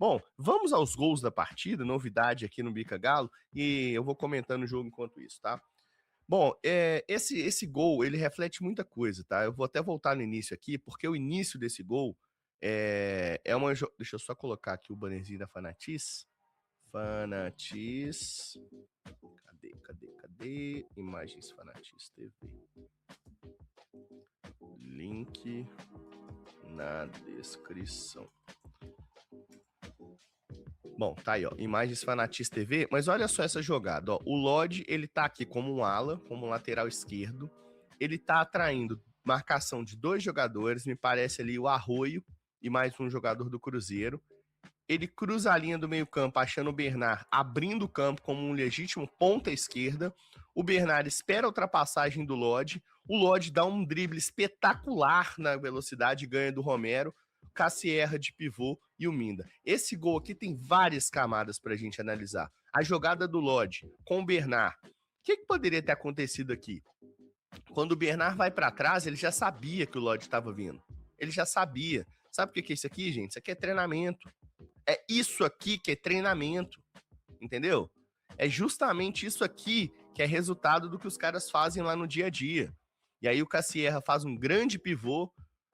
Bom, vamos aos gols da partida, novidade aqui no Bica Galo, e eu vou comentando o jogo enquanto isso, tá? Bom, esse gol, ele reflete muita coisa, tá? Eu vou até voltar no início aqui, porque o início desse gol é uma... Deixa eu só colocar aqui o bannerzinho da Fanatiz. Fanatiz... Cadê? Imagens Fanatiz TV. Link na descrição. Bom, tá aí, ó, imagens Fanatiz TV, mas olha só essa jogada, ó, o Lodge, ele tá aqui como um ala, como um lateral esquerdo, ele tá atraindo marcação de 2 jogadores, me parece ali o Arroio e mais um jogador do Cruzeiro, ele cruza a linha do meio campo, achando o Bernard abrindo o campo como um legítimo ponta esquerda, o Bernard espera a ultrapassagem do Lodge, o Lodge dá um drible espetacular na velocidade, ganha do Romero, Cassierra de pivô e o Minda. Esse gol aqui tem várias camadas pra gente analisar. A jogada do Lodge com o Bernard. O que poderia ter acontecido aqui? Quando o Bernard vai pra trás, ele já sabia que o Lodge estava vindo. Ele já sabia. Sabe o que é isso aqui, gente? Isso aqui é treinamento. É isso aqui que é treinamento. Entendeu? É justamente isso aqui que é resultado do que os caras fazem lá no dia a dia. E aí o Cassierra faz um grande pivô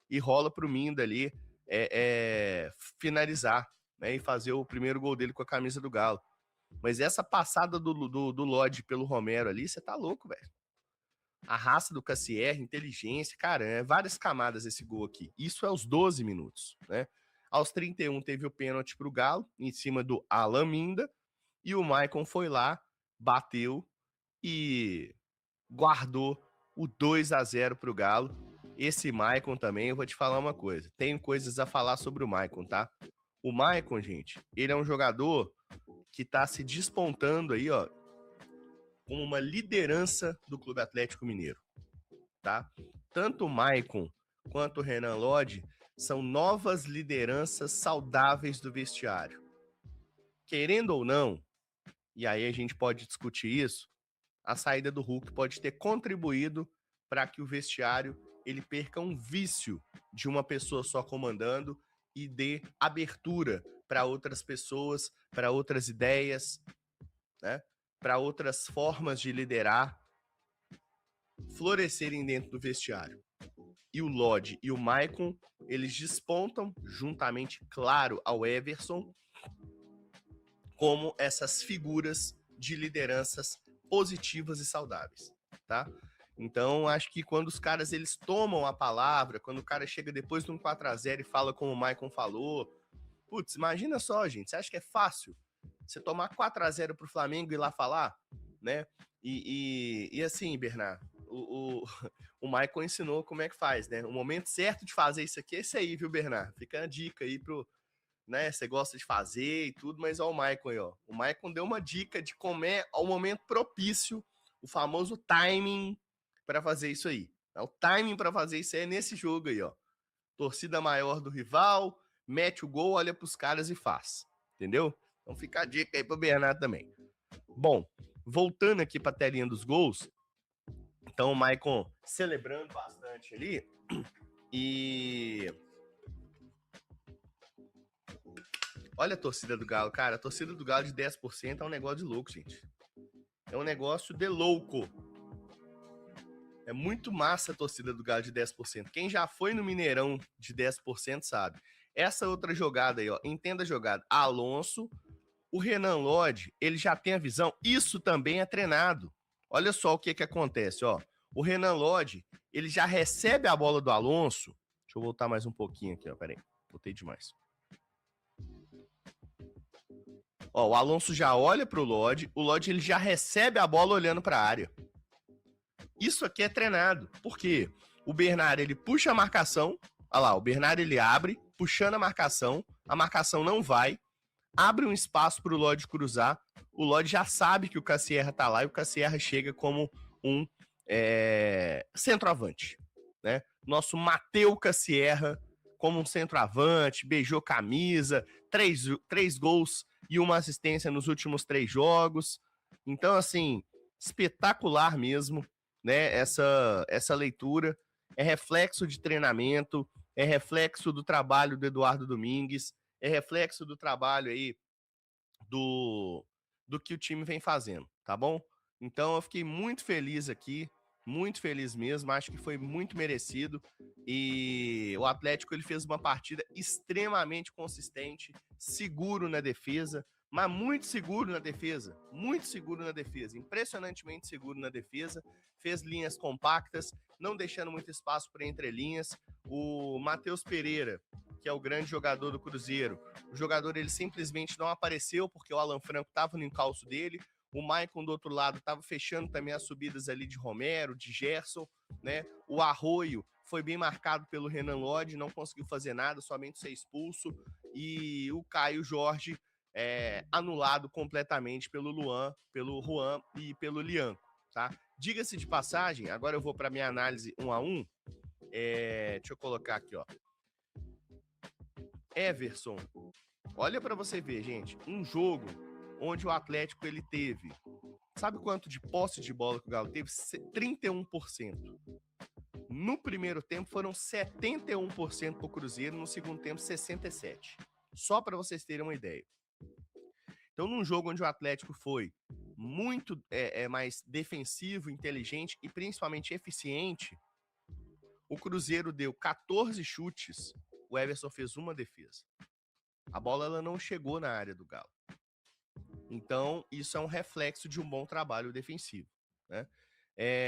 e rola pro Minda ali finalizar, né, e fazer o primeiro gol dele com a camisa do Galo. Mas essa passada do Lodge pelo Romero ali, você tá louco, velho. A raça do Cassierra, inteligência, cara, várias camadas esse gol aqui. Isso é aos 12 minutos, né? Aos 31 teve o pênalti pro Galo, em cima do Alan Minda, e o Maicon foi lá, bateu e guardou o 2-0 pro Galo. Esse Maicon também, eu vou te falar uma coisa. Tenho coisas a falar sobre o Maicon, tá? O Maicon, gente, ele é um jogador que tá se despontando aí, ó, como uma liderança do Clube Atlético Mineiro, tá? Tanto o Maicon quanto o Renan Lodge são novas lideranças saudáveis do vestiário. Querendo ou não, e aí a gente pode discutir isso, a saída do Hulk pode ter contribuído para que o vestiário ele perca um vício de uma pessoa só comandando e dê abertura para outras pessoas, para outras ideias, né? Para outras formas de liderar florescerem dentro do vestiário. E o Lodge e o Maicon, eles despontam, juntamente, claro, ao Everson, como essas figuras de lideranças positivas e saudáveis, tá? Então, acho que quando os caras eles tomam a palavra, quando o cara chega depois de um 4-0 e fala como o Maicon falou, putz, imagina só, gente, você acha que é fácil você tomar 4-0 pro Flamengo e ir lá falar, né? E assim, Bernard, o Maicon ensinou como é que faz, né? O momento certo de fazer isso aqui é esse aí, viu, Bernard? Fica a dica aí pro, né? Você gosta de fazer e tudo, mas ó o Maicon aí, ó. O Maicon deu uma dica de como é o momento propício, o famoso timing para fazer isso aí. O timing para fazer isso aí é nesse jogo aí, ó. Torcida maior do rival, mete o gol, olha pros caras e faz. Entendeu? Então fica a dica aí pro Bernardo também. Bom, voltando aqui pra telinha dos gols, então o Maicon celebrando bastante ali e olha a torcida do Galo, cara. A torcida do Galo de 10% é um negócio de louco, gente. É um negócio de louco. É muito massa a torcida do Galo de 10%. Quem já foi no Mineirão de 10% sabe. Essa outra jogada aí, ó. Entenda a jogada. Alonso, o Renan Lodge, ele já tem a visão. Isso também é treinado. Olha só o que acontece, ó. O Renan Lodge, ele já recebe a bola do Alonso. Deixa eu voltar mais um pouquinho aqui, ó. Pera aí. Botei demais. Ó, o Alonso já olha pro Lodge, o Lodge ele já recebe a bola olhando para a área. Isso aqui é treinado. Por quê? O Bernard ele puxa a marcação, olha lá, o Bernard ele abre, puxando a marcação não vai, abre um espaço para o Lodge cruzar, o Lodge já sabe que o Cassierra tá lá e o Cassierra chega como um centroavante, né? Nosso Mateu Cassierra como um centroavante, beijou camisa, três gols e uma assistência nos últimos 3 jogos. Então, assim, espetacular mesmo, né? Essa leitura é reflexo de treinamento, é reflexo do trabalho do Eduardo Domingues, é reflexo do trabalho aí do que o time vem fazendo, tá bom? Então eu fiquei muito feliz aqui, muito feliz mesmo, acho que foi muito merecido e o Atlético ele fez uma partida extremamente consistente, seguro na defesa, mas muito seguro na defesa, impressionantemente seguro na defesa, fez linhas compactas, não deixando muito espaço para entrelinhas. O Matheus Pereira, que é o grande jogador do Cruzeiro, o jogador ele simplesmente não apareceu porque o Alan Franco estava no encalço dele. O Maicon do outro lado estava fechando também as subidas ali de Romero, de Gerson, né? O Arroio foi bem marcado pelo Renan Lodge, não conseguiu fazer nada, somente ser expulso. E o Caio Jorge anulado completamente pelo Juan e pelo Lianco, tá? Diga-se de passagem, agora eu vou para minha análise 1 a 1. Deixa eu colocar aqui, ó. Everson, olha para você ver, gente, um jogo onde o Atlético ele teve, sabe quanto de posse de bola que o Galo teve? 31%. No primeiro tempo foram 71% pro Cruzeiro, no segundo tempo 67%. Só para vocês terem uma ideia. Então, num jogo onde o Atlético foi muito mais defensivo, inteligente e principalmente eficiente, o Cruzeiro deu 14 chutes, o Everson fez uma defesa. A bola ela não chegou na área do Galo. Então, isso é um reflexo de um bom trabalho defensivo, né?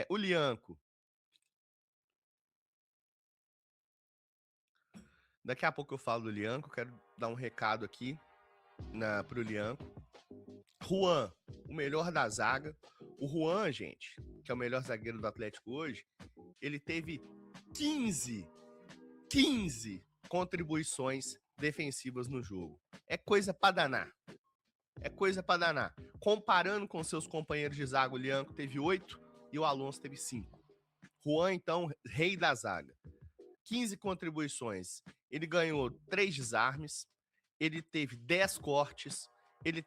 O Lianco. Daqui a pouco eu falo do Lianco, quero dar um recado aqui pro Lianco. Juan, o melhor da zaga. O Juan, gente, que é o melhor zagueiro do Atlético hoje, ele teve 15 contribuições defensivas no jogo. É coisa pra danar. Comparando com seus companheiros de zaga, o Lianco teve 8 e o Alonso teve 5. Juan, então, rei da zaga. 15 contribuições. Ele ganhou 3 desarmes, ele teve 10 cortes, ele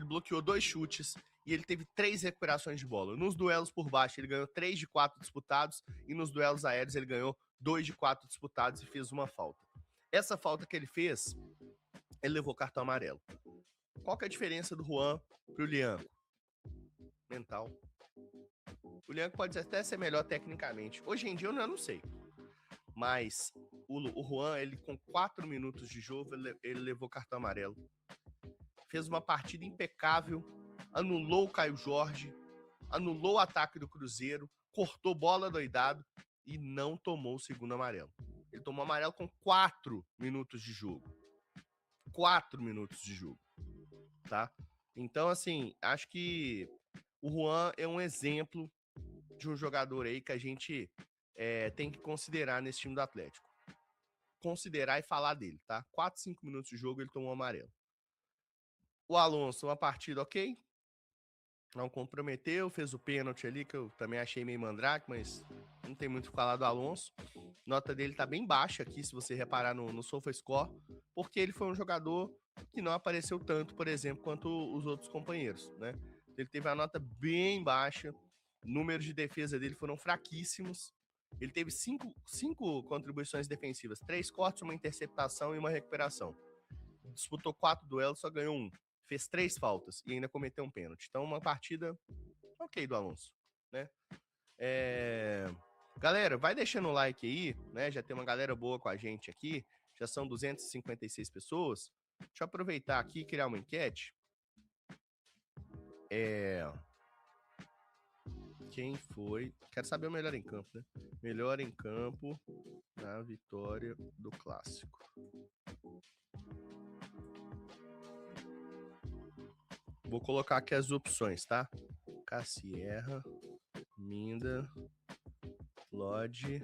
bloqueou 2 chutes e ele teve 3 recuperações de bola. Nos duelos por baixo, ele ganhou 3 de 4 disputados e nos duelos aéreos ele ganhou 2 de 4 disputados e fez uma falta. Essa falta que ele fez, ele levou cartão amarelo. Qual que é a diferença do Juan pro Lianco? Mental. O Lianco pode até ser melhor tecnicamente. Hoje em dia eu não sei. Mas o Juan, ele com 4 minutos de jogo, ele levou cartão amarelo. Fez uma partida impecável, anulou o Caio Jorge, anulou o ataque do Cruzeiro, cortou bola doidado e não tomou o segundo amarelo. Ele tomou amarelo com 4 minutos de jogo. 4 minutos de jogo, tá? Então, assim, acho que o Juan é um exemplo de um jogador aí que a gente tem que considerar nesse time do Atlético. Considerar e falar dele, tá? 4, 5 minutos de jogo, ele tomou amarelo. O Alonso, uma partida ok, não comprometeu, fez o pênalti ali, que eu também achei meio mandrake, mas não tem muito o que falar do Alonso. Nota dele tá bem baixa aqui, se você reparar no SofaScore, porque ele foi um jogador que não apareceu tanto, por exemplo, quanto os outros companheiros, né? Ele teve a nota bem baixa, números de defesa dele foram fraquíssimos. Ele teve 5 contribuições defensivas, 3 cortes, uma interceptação e uma recuperação. Disputou 4 duelos, só ganhou 1. Fez 3 faltas e ainda cometeu um pênalti. Então, uma partida ok do Alonso, né? Galera, vai deixando o like aí, né? Já tem uma galera boa com a gente aqui. Já são 256 pessoas. Deixa eu aproveitar aqui e criar uma enquete. Quem foi? Quero saber o melhor em campo, né? Melhor em campo na vitória do Clássico. Vou colocar aqui as opções, tá? Cassierra, Minda, Lodge.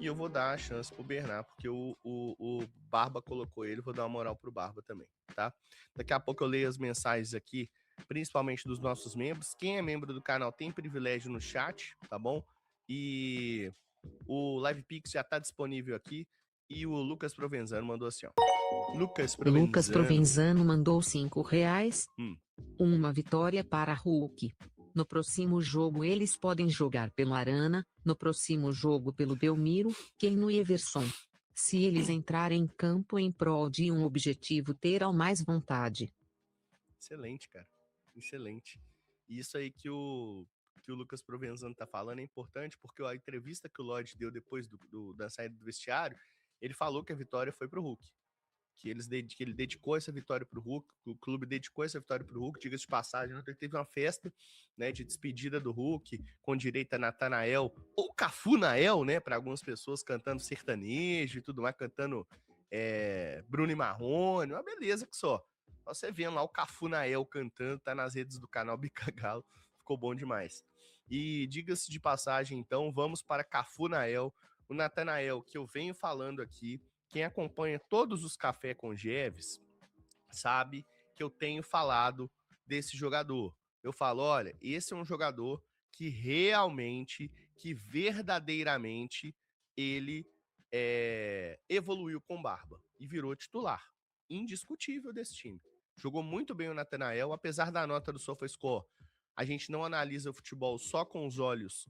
E eu vou dar a chance pro Bernard, porque o Barba colocou ele, vou dar uma moral pro Barba também, tá? Daqui a pouco eu leio as mensagens aqui, principalmente dos nossos membros. Quem é membro do canal tem privilégio no chat, tá bom? E o Live Pix já tá disponível aqui. E o Lucas Provenzano mandou assim, ó. Lucas Provenzano mandou R$5. Uma vitória para Hulk. No próximo jogo eles podem jogar pelo Arana, no próximo jogo pelo Belmiro, quem no Everson. Se eles entrarem em campo em prol de um objetivo, terão mais vontade. Excelente, cara. Excelente. E isso aí que o Lucas Provenzano tá falando é importante, porque a entrevista que o Lodge deu depois da saída do vestiário, ele falou que a vitória foi pro Hulk. Que ele dedicou essa vitória pro Hulk, que o clube dedicou essa vitória pro Hulk, diga-se de passagem, ontem teve uma festa, né, de despedida do Hulk, com direito a Natanael, ou Cafunael, né, para algumas pessoas cantando sertanejo e tudo mais, cantando Bruno e Marrone, uma beleza que só. Você vendo lá o Cafunael cantando, tá nas redes do canal Bicagalo, ficou bom demais. E diga-se de passagem, então, vamos para Cafunael, o Natanael, que eu venho falando aqui, quem acompanha todos os Café com Jeves sabe que eu tenho falado desse jogador. Eu falo, olha, esse é um jogador que realmente, que verdadeiramente, ele evoluiu com barba e virou titular. Indiscutível desse time. Jogou muito bem o Natanael, apesar da nota do SofaScore. A gente não analisa o futebol só com os olhos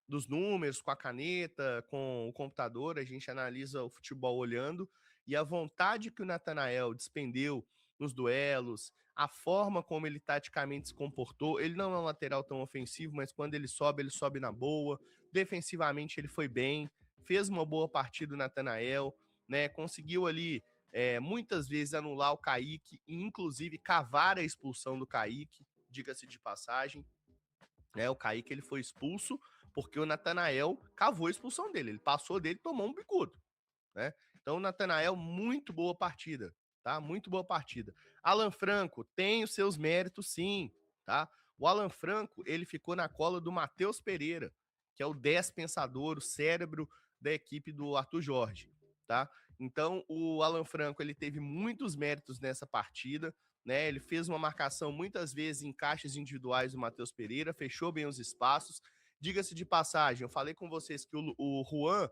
dos números, com a caneta, com o computador, a gente analisa o futebol olhando, e a vontade que o Natanael despendeu nos duelos, a forma como ele taticamente se comportou, ele não é um lateral tão ofensivo, mas quando ele sobe na boa, defensivamente ele foi bem, fez uma boa partida o Natanael, né, conseguiu ali muitas vezes anular o Kaique, e inclusive cavar a expulsão do Kaique, diga-se de passagem, o Kaique ele foi expulso porque o Natanael cavou a expulsão dele. Ele passou dele e tomou um bicudo, né? Então o Natanael, muito boa partida, tá? Muito boa partida. Alan Franco tem os seus méritos, sim, tá? O Alan Franco, ele ficou na cola do Matheus Pereira, que é o 10 pensador, o cérebro da equipe do Arthur Jorge, tá? Então o Alan Franco, ele teve muitos méritos nessa partida, né? Ele fez uma marcação muitas vezes em caixas individuais do Matheus Pereira, fechou bem os espaços. Diga-se de passagem, eu falei com vocês que o Juan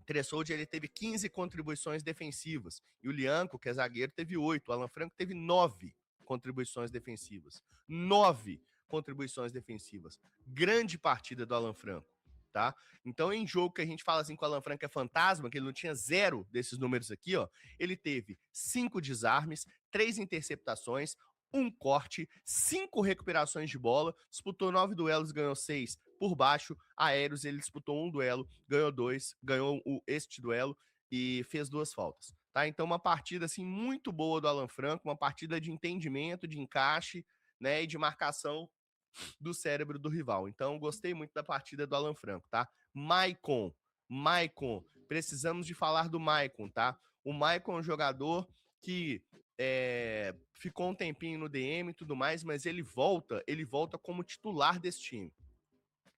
Tressoldi, ele teve 15 contribuições defensivas, e o Lianco, que é zagueiro, teve 8, o Alan Franco teve 9 contribuições defensivas. 9 contribuições defensivas. Grande partida do Alan Franco, tá? Então, em jogo que a gente fala assim que o Alan Franco é fantasma, que ele não tinha 0 desses números aqui, ó, ele teve 5 desarmes, 3 interceptações, um corte, 5 recuperações de bola, disputou 9 duelos, ganhou 6 por baixo. Aéreos, ele disputou um duelo, ganhou 2, ganhou este duelo e fez 2 faltas. Tá? Então, uma partida assim muito boa do Alan Franco, uma partida de entendimento, de encaixe, né, e de marcação do cérebro do rival. Então, gostei muito da partida do Alan Franco, tá? Maicon, precisamos de falar do Maicon, tá? O Maicon é um jogador que ficou um tempinho no DM e tudo mais, mas ele volta como titular desse time.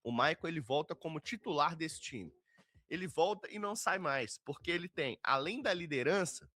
O Maicon, ele volta como titular desse time. Ele volta e não sai mais, porque ele tem, além da liderança,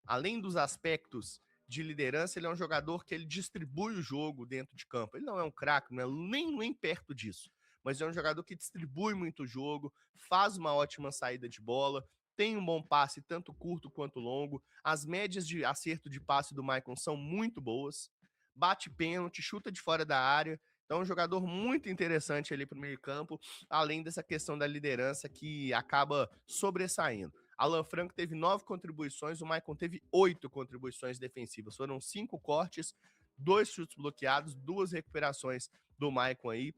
além dos aspectos de liderança, ele é um jogador que ele distribui o jogo dentro de campo. Ele não é um craque, não é nem perto disso, mas é um jogador que distribui muito o jogo, faz uma ótima saída de bola, tem um bom passe, tanto curto quanto longo. As médias de acerto de passe do Maicon são muito boas. Bate pênalti, chuta de fora da área. Então, é um jogador muito interessante ali para o meio-campo, além dessa questão da liderança que acaba sobressaindo. Alan Franco teve 9 contribuições, o Maicon teve 8 contribuições defensivas. Foram 5 cortes, 2 chutes bloqueados, 2 recuperações do Maicon aí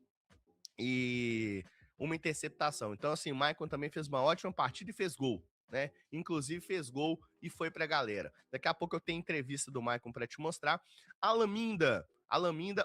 e uma interceptação. Então, assim, o Maicon também fez uma ótima partida e fez gol, né? Inclusive fez gol e foi pra galera. Daqui a pouco eu tenho entrevista do Maicon para te mostrar. Alaminda,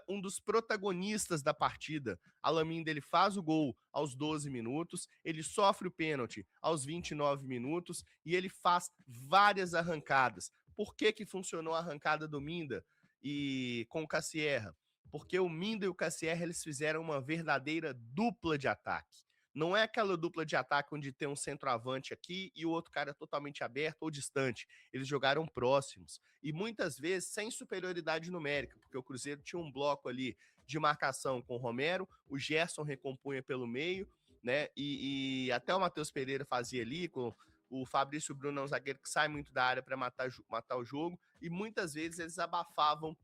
um dos protagonistas da partida. Alaminda, ele faz o gol aos 12 minutos, ele sofre o pênalti aos 29 minutos e ele faz várias arrancadas. Por que funcionou a arrancada do Minda e com o Cassierra? Porque o Minda e o Cassierra, eles fizeram uma verdadeira dupla de ataque. Não é aquela dupla de ataque onde tem um centroavante aqui e o outro cara totalmente aberto ou distante. Eles jogaram próximos. E muitas vezes sem superioridade numérica, porque o Cruzeiro tinha um bloco ali de marcação com o Romero, o Gerson recompunha pelo meio, né? E até o Matheus Pereira fazia ali, com o Fabrício Bruno é um zagueiro que sai muito da área para matar o jogo, e muitas vezes eles abafavam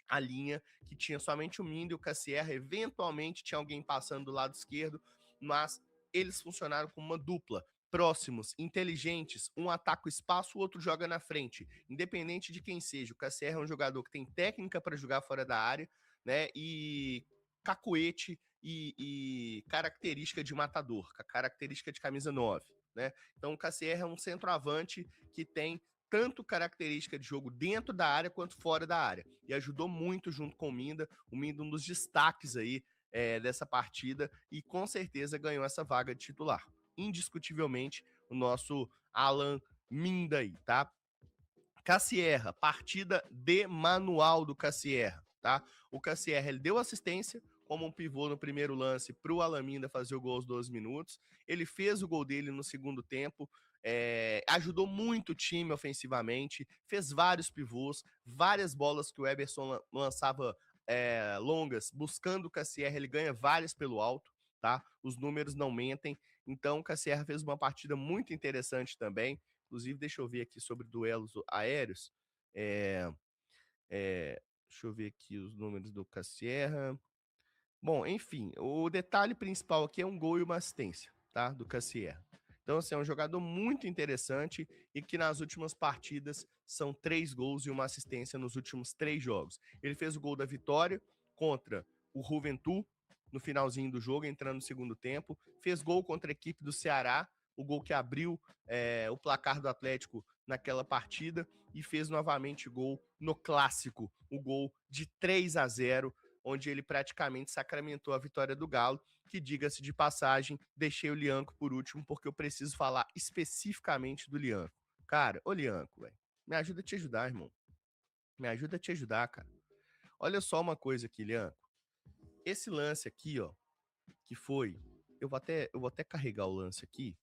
a linha, que tinha somente o Minda e o Cassierra. Eventualmente tinha alguém passando do lado esquerdo, mas eles funcionaram como uma dupla. próximos, inteligentes, um ataca o espaço, o outro joga na frente, independente de quem seja. O Cassier é um jogador que tem técnica para jogar fora da área, né? E cacuete e característica de matador, característica de camisa 9, né? Então o Cassier é um centroavante que tem tanto característica de jogo dentro da área quanto fora da área. E ajudou muito junto com o Minda um dos destaques aí dessa partida, e com certeza ganhou essa vaga de titular. Indiscutivelmente, o nosso Alan Minda aí, tá? Cassierra, partida de manual do Cassierra, tá? O Cassierra, ele deu assistência como um pivô no primeiro lance para o Alan Minda fazer o gol aos 12 minutos. Ele fez o gol dele no segundo tempo, ajudou muito o time ofensivamente, fez vários pivôs, várias bolas que o Eberson lançava longas, buscando o Cassierra, ele ganha várias pelo alto, tá? Os números não mentem. Então o Cassierra fez uma partida muito interessante também. Inclusive, deixa eu ver aqui sobre duelos aéreos. Deixa eu ver aqui os números do Cassierra. Bom, enfim, o detalhe principal aqui é um gol e uma assistência, tá? Do Cassierra. Então, assim, é um jogador muito interessante e que nas últimas partidas são 3 gols e uma assistência nos últimos 3 jogos. Ele fez o gol da vitória contra o Juventud no finalzinho do jogo, entrando no segundo tempo. Fez gol contra a equipe do Ceará, o gol que abriu o placar do Atlético naquela partida, e fez novamente gol no Clássico, o gol de 3-0, onde ele praticamente sacramentou a vitória do Galo, que, diga-se de passagem, deixei o Lianco por último, porque eu preciso falar especificamente do Lianco. Cara, ô Lianco, velho, me ajuda a te ajudar, irmão. Me ajuda a te ajudar, cara. Olha só uma coisa aqui, Lianco. Esse lance aqui, ó, que foi... Eu vou até carregar o lance aqui,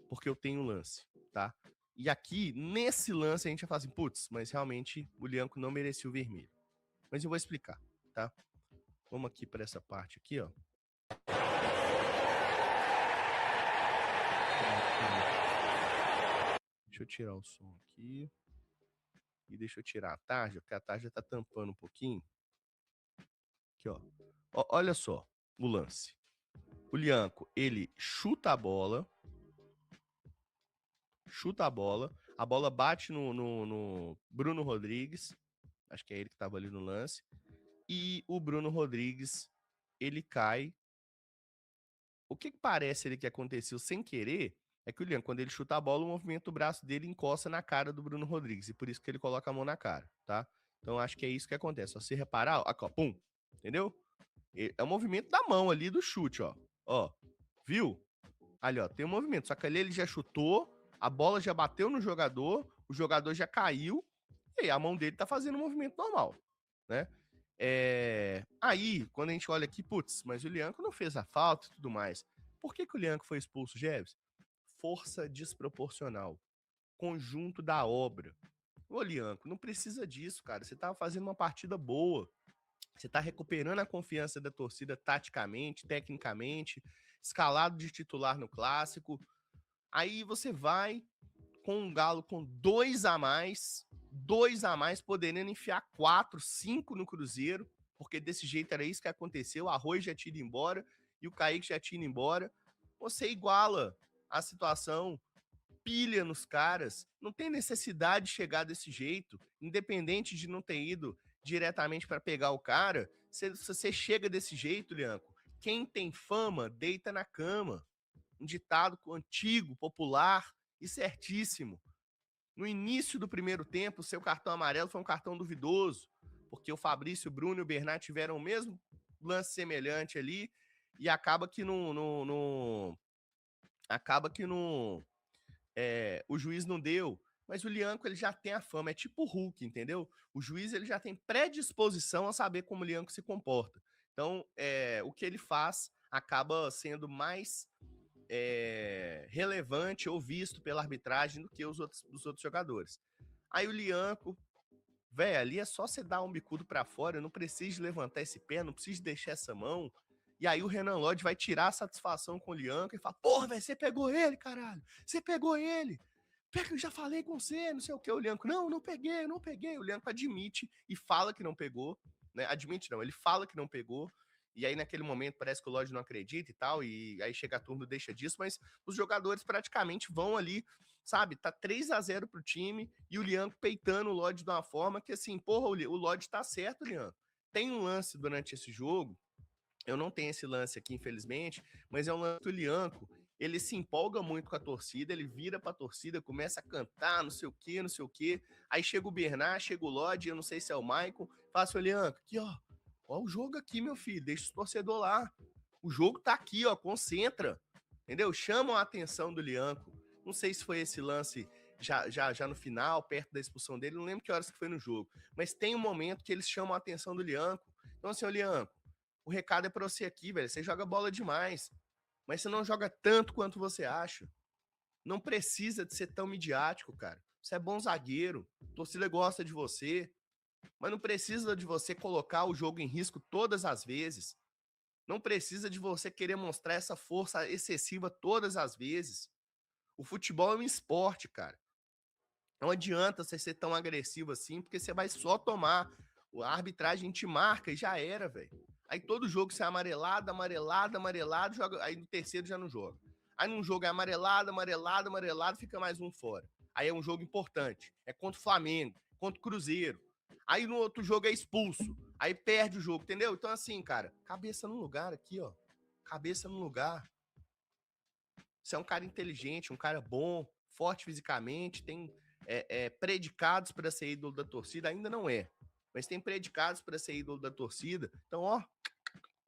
porque eu tenho um lance, tá? E aqui, nesse lance, a gente vai falar assim, putz, mas realmente o Lianco não merecia o vermelho. Mas eu vou explicar, tá? Vamos aqui para essa parte aqui, ó. Deixa eu tirar o som aqui. E deixa eu tirar a tarja, porque a tarja tá tampando um pouquinho. Aqui, ó. Olha só o lance. O Lianco, ele chuta a bola, a bola bate no Bruno Rodrigues, acho que é ele que tava ali no lance, e o Bruno Rodrigues, ele cai. O que parece ali que aconteceu sem querer é que o Lianco, quando ele chuta a bola, o movimento do braço dele encosta na cara do Bruno Rodrigues, e por isso que ele coloca a mão na cara, tá? Então acho que é isso que acontece. Se você reparar, ó, pum, entendeu? É o movimento da mão ali do chute, ó. Ó, viu? Ali, ó, tem um movimento. Só que ali ele já chutou, a bola já bateu no jogador, o jogador já caiu, e aí a mão dele tá fazendo um movimento normal, né? Aí, quando a gente olha aqui, putz, mas o Lianco não fez a falta e tudo mais. Por que o Lianco foi expulso, Jeves? Força desproporcional. Conjunto da obra. Ô, Lianco, não precisa disso, cara. Você tava fazendo uma partida boa. Você tá recuperando a confiança da torcida taticamente, tecnicamente, escalado de titular no Clássico. Aí você vai com um Galo com 2 a mais, podendo enfiar 4, 5 no Cruzeiro, porque desse jeito era isso que aconteceu, o Arroz já tinha ido embora e o Kaique já tinha ido embora. Você iguala a situação, pilha nos caras, não tem necessidade de chegar desse jeito, independente de não ter ido diretamente para pegar o cara. Se você chega desse jeito, Lianco, quem tem fama deita na cama. Um ditado antigo, popular e certíssimo. No início do primeiro tempo, o seu cartão amarelo foi um cartão duvidoso, porque o Fabrício, o Bruno e o Bernat tiveram o mesmo lance semelhante ali, e acaba que o juiz não deu. Mas o Lianco, ele já tem a fama, é tipo o Hulk, entendeu? O juiz, ele já tem predisposição a saber como o Lianco se comporta. Então, o que ele faz acaba sendo mais relevante ou visto pela arbitragem do que os outros jogadores. Aí o Lianco, velho, ali é só você dar um bicudo pra fora, não precisa levantar esse pé, não precisa deixar essa mão. E aí o Renan Lodge vai tirar a satisfação com o Lianco e fala, porra, velho, você pegou ele, caralho, você pegou ele. Pega, eu já falei com você, não sei o que. O Lianco, não peguei, não peguei. O Lianco admite e fala que não pegou, né? Admite não, ele fala que não pegou. E aí, naquele momento, parece que o Lodge não acredita e tal, e aí chega a turma e deixa disso, mas os jogadores praticamente vão ali, sabe? Tá 3-0 pro time e o Lianco peitando o Lodge de uma forma que, assim, porra, o Lodge tá certo, Lianco. Tem um lance durante esse jogo, eu não tenho esse lance aqui, infelizmente, mas é um lance do Lianco. Ele se empolga muito com a torcida, ele vira pra torcida, começa a cantar, não sei o quê, não sei o quê. Aí chega o Bernard, chega o Lodge, eu não sei se é o Maicon, fala assim, Lianco, aqui, ó. Ó o jogo aqui, meu filho, deixa o torcedor lá. O jogo tá aqui, ó, concentra. Entendeu? Chamam a atenção do Lianco. Não sei se foi esse lance já no final, perto da expulsão dele, não lembro que horas que foi no jogo. Mas tem um momento que eles chamam a atenção do Lianco. Então, assim, ô Lianco, o recado é pra você aqui, velho. Você joga bola demais, mas você não joga tanto quanto você acha. Não precisa de ser tão midiático, cara. Você é bom zagueiro, a torcida gosta de você, mas não precisa de você colocar o jogo em risco todas as vezes. Não precisa de você querer mostrar essa força excessiva todas as vezes. O futebol é um esporte, cara. Não adianta você ser tão agressivo assim, porque você vai só tomar. A arbitragem te marca e já era, velho. Aí todo jogo você é amarelado, amarelado, amarelado, joga, aí no terceiro já não joga. Aí num jogo é amarelado, amarelado, amarelado, fica mais um fora. Aí é um jogo importante. É contra o Flamengo, contra o Cruzeiro. Aí no outro jogo é expulso. Aí perde o jogo, entendeu? Então assim, cara, cabeça no lugar aqui, ó. Cabeça no lugar. Você é um cara inteligente, um cara bom, forte fisicamente, tem predicados para ser ídolo da torcida, ainda não é, mas tem predicados para ser ídolo da torcida. Então, ó,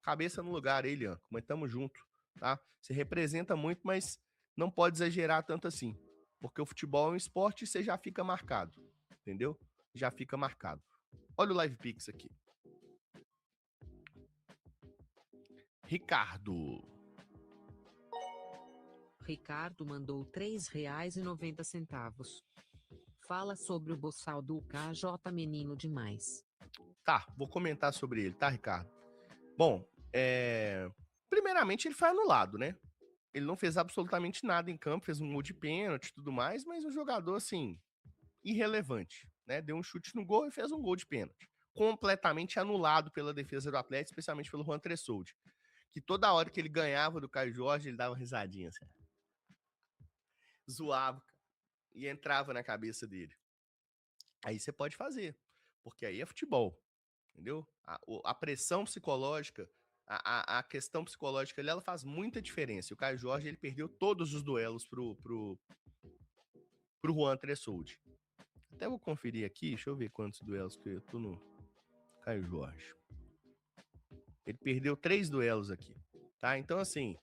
cabeça no lugar aí, Lianco, mas tamo junto, tá? Você representa muito, mas não pode exagerar tanto assim, porque o futebol é um esporte e você já fica marcado, entendeu? Já fica marcado. Olha o Live Pix aqui. Ricardo. Ricardo mandou R$3,90. Fala sobre o boçal do KJ menino demais. Tá, vou comentar sobre ele, tá, Ricardo? Bom, primeiramente ele foi anulado, né? Ele não fez absolutamente nada em campo, fez um gol de pênalti e tudo mais, mas um jogador, assim, irrelevante, né? Deu um chute no gol e fez um gol de pênalti. Completamente anulado pela defesa do Atlético, especialmente pelo Juan Tressoldi, que toda hora que ele ganhava do Caio Jorge, ele dava uma risadinha, assim, zoava, e entrava na cabeça dele. Aí você pode fazer, porque aí é futebol, entendeu? A pressão psicológica, a questão psicológica ali, ela faz muita diferença. E o Caio Jorge, ele perdeu todos os duelos pro Juan Tressoldi. Até vou conferir aqui, deixa eu ver quantos duelos que eu tô no Caio Jorge. Ele perdeu 3 duelos aqui, tá? Então, assim,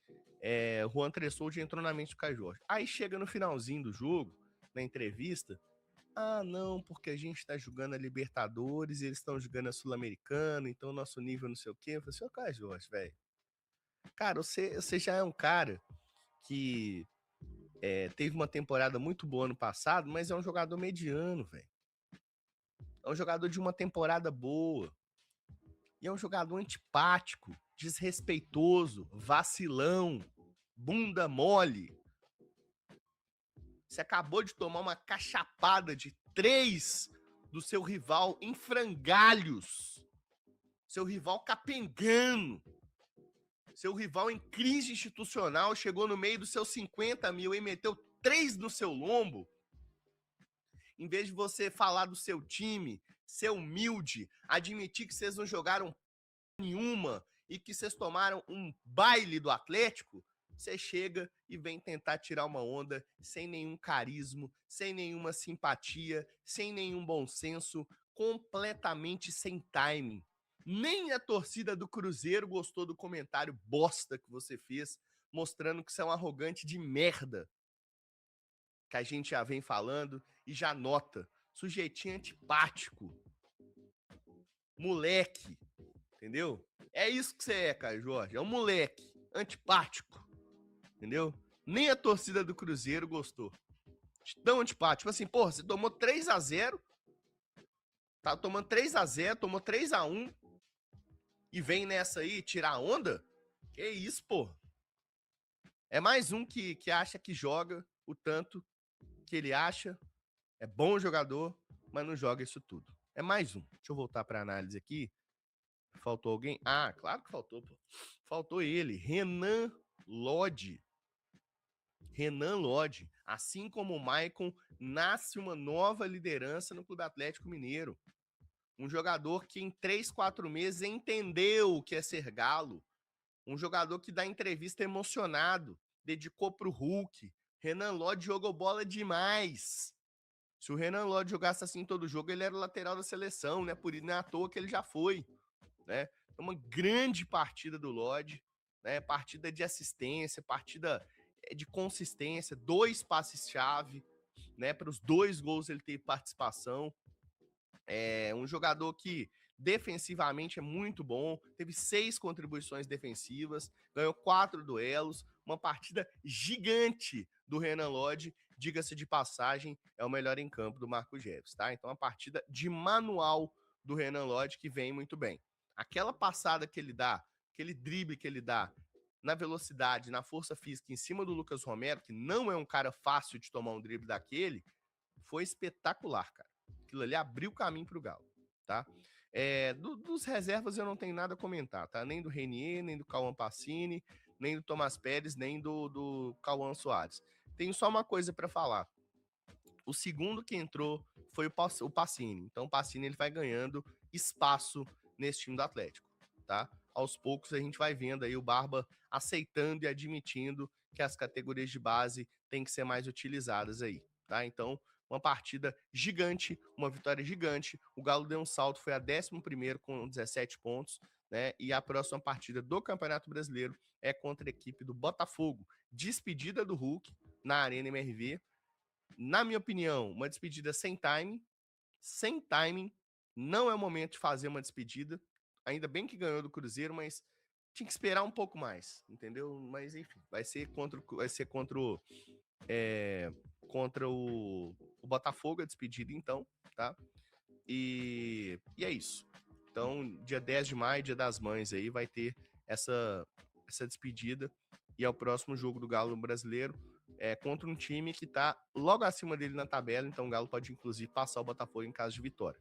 o Juan Tressoldi entrou na mente do Caio Jorge. Aí chega no finalzinho do jogo, na entrevista, ah, não, porque a gente tá jogando a Libertadores e eles estão jogando a Sul-Americana, então o nosso nível não sei o quê. Eu falei assim, ô Caio Jorge, velho. Cara, você já é um cara que teve uma temporada muito boa ano passado, mas é um jogador mediano, velho. É um jogador de uma temporada boa. E é um jogador antipático, desrespeitoso, vacilão, bunda mole. Você acabou de tomar uma cachapada de 3 do seu rival em frangalhos. Seu rival capengando. Seu rival em crise institucional chegou no meio dos seus 50 mil e meteu 3 no seu lombo. Em vez de você falar do seu time, ser humilde, admitir que vocês não jogaram nenhuma e que vocês tomaram um baile do Atlético, você chega e vem tentar tirar uma onda sem nenhum carisma, sem nenhuma simpatia, sem nenhum bom senso, completamente sem timing. Nem a torcida do Cruzeiro gostou do comentário bosta que você fez, mostrando que você é um arrogante de merda. Que a gente já vem falando e já nota. Sujeitinho antipático. Moleque. Entendeu? É isso que você é, Caio Jorge. É um moleque antipático. Entendeu? Nem a torcida do Cruzeiro gostou. Tão antipático. Tipo assim, porra, você tomou 3-0. Tá tomando 3-0, tomou 3-1. E vem nessa aí tirar onda? Que isso, porra. É mais um que acha que joga o tanto que ele acha. É bom jogador, mas não joga isso tudo. É mais um. Deixa eu voltar para a análise aqui. Faltou alguém? Ah, claro que faltou, pô. Faltou ele, Renan Lodge. Renan Lodge, assim como o Maicon, nasce uma nova liderança no Clube Atlético Mineiro. Um jogador que em 3, 4 meses entendeu o que é ser galo. Um jogador que dá entrevista emocionado, dedicou pro Hulk. Renan Lodge jogou bola demais. Se o Renan Lodge jogasse assim todo jogo, ele era o lateral da seleção, né? Por isso não é à toa que ele já foi, né? É uma grande partida do Lodge, né? Partida de assistência, partida de consistência, 2 passes-chave, né? Para os 2 gols ele teve participação. É um jogador que defensivamente é muito bom, teve 6 contribuições defensivas, ganhou 4 duelos, uma partida gigante do Renan Lodge, diga-se de passagem, é o melhor em campo do Marco Geves, tá? Então, uma partida de manual do Renan Lodge que vem muito bem. Aquela passada que ele dá, aquele drible que ele dá na velocidade, na força física em cima do Lucas Romero, que não é um cara fácil de tomar um drible daquele, foi espetacular, cara. Aquilo ali abriu o caminho pro Galo, tá? Dos reservas eu não tenho nada a comentar, tá? Nem do Renier, nem do Cauã Pacini, nem do Tomás Pérez, nem do Cauã Soares. Tenho só uma coisa para falar. O segundo que entrou foi o Pacini. Então o Pacini ele vai ganhando espaço nesse time do Atlético, tá? Aos poucos a gente vai vendo aí o Barba aceitando e admitindo que as categorias de base têm que ser mais utilizadas aí, tá? Então, uma partida gigante, uma vitória gigante. O Galo deu um salto, foi a 11º com 17 pontos, né? E a próxima partida do Campeonato Brasileiro é contra a equipe do Botafogo. Despedida do Hulk na Arena MRV. Na minha opinião, uma despedida sem timing, não é o momento de fazer uma despedida. Ainda bem que ganhou do Cruzeiro, mas tinha que esperar um pouco mais, entendeu? Mas enfim, vai ser contra o Botafogo a despedida, então, tá? E é isso. Então, dia 10 de maio, dia das mães aí, vai ter essa despedida. E é o próximo jogo do Galo brasileiro contra um time que tá logo acima dele na tabela. Então, o Galo pode, inclusive, passar o Botafogo em caso de vitória.